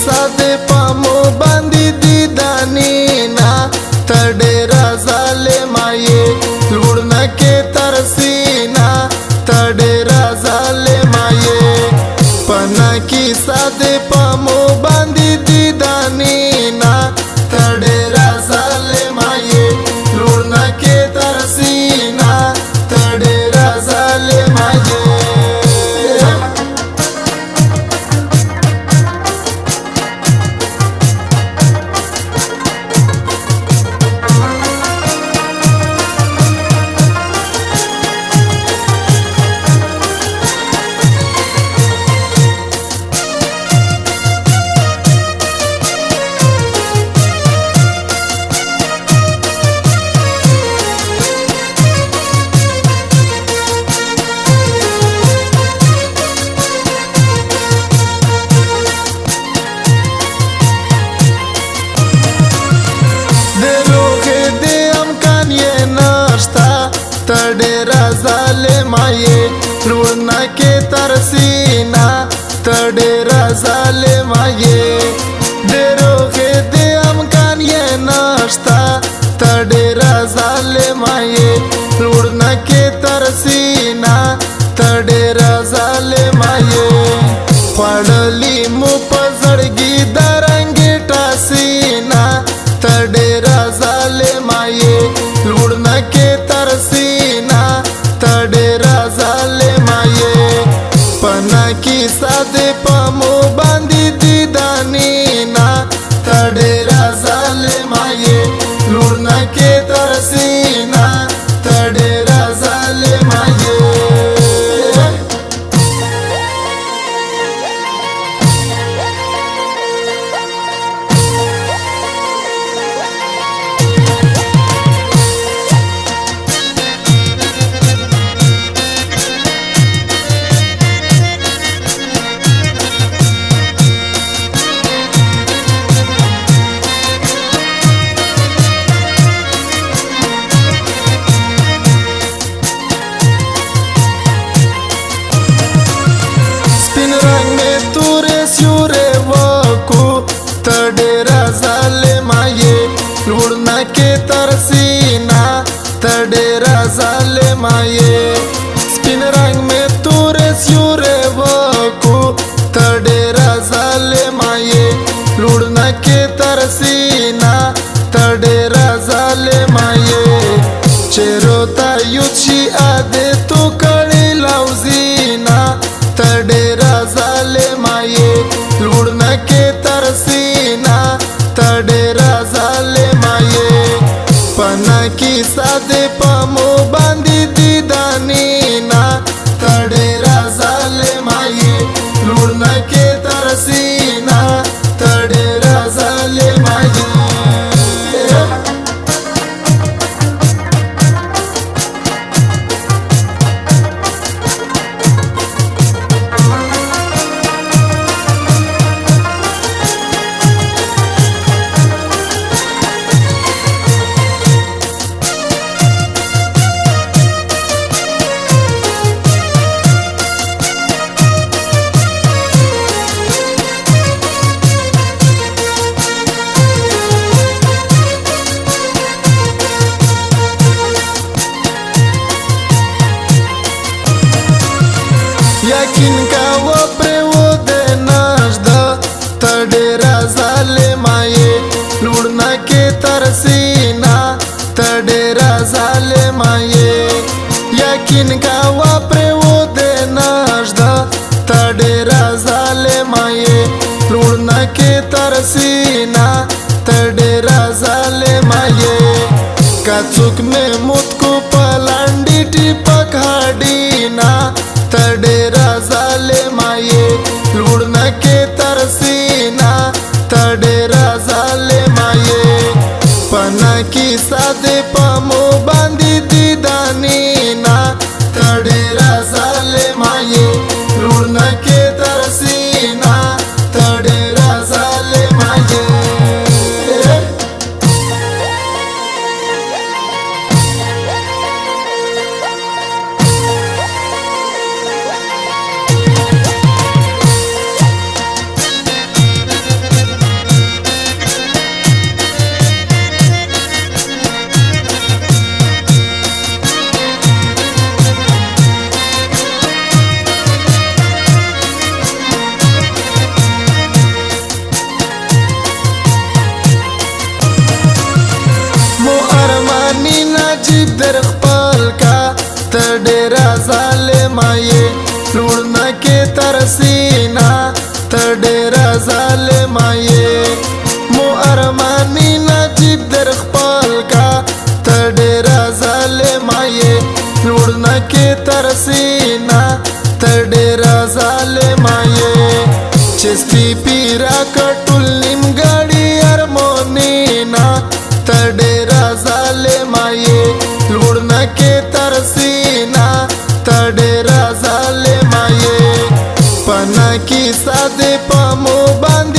सादे पामो बांधी दीदानी ना तडेरा झाले माये लुडना के तरसीना तडेरा झाले माये पना की सादे पामो बांधी दीदानी ना तडेरा झाले माये लुडना के तरसीना तडेरा झाले माये तडेरा झाले माये लुडना के तरसीना तडेरा झाले माये देरो के दे अमकान ये नाश्ता तडेरा झाले माये लुडना के तरसीना तडेरा झाले माये पडली मुप जडगी दरंगी टासीना तडेरा झाले माये लुडना के तरसीना तडेरा झाले माये पना की सादे पामो बांधी दीदानी ना तडेरा झाले माये लुडना के तरसीना तडेरा झाले माये तडेरा झाले माये लुडना के तरसीना तडेरा झाले माये स्पिन रंग में तूरे स्यूरे वकू तडेरा झाले माये लुडना के तरसीना तडेरा झाले माये चेरोता युची आदे तू कळी लावजीना तडेरा झाले माये लुडना के तरसीना तडेरा झाले माये पना की सादे पामो बांधी दीदानी ना तडेरा झाले माये लुडना के तरसीना तडेरा झाले माये याकिन का वो प्रेवो दे नाजदा तडेरा झाले माये लुडना के तरसीना तडेरा झाले माये याकिन का वो प्रेवो दे नाजदा तडेरा झाले माये लुडना के तरसीना तडेरा झाले माये काचुक में मुतकू पलांडी टिपक हाडीना तडेरा झाले माये लुडना के तरसीना तडेरा झाले माये पना की सादे पामो बांधी दीदानी ना तडेरा झाले माये लुडना के तरसीना तडेरा झाले माये نجیب در خپل کا تډیر ظالمای لوړنا کې ترسینا تډیر ظالمای مو ارمانی نجیب در خپل کا تډیر ظالمای لوړنا کې ترسینا تډیر ظالمای چستی پیرا کټول نیمګړی ارمونینا تډیر ظالمای لوړنا کې ترسینا تډیر ظالمای پنا کی ساده پمو باندې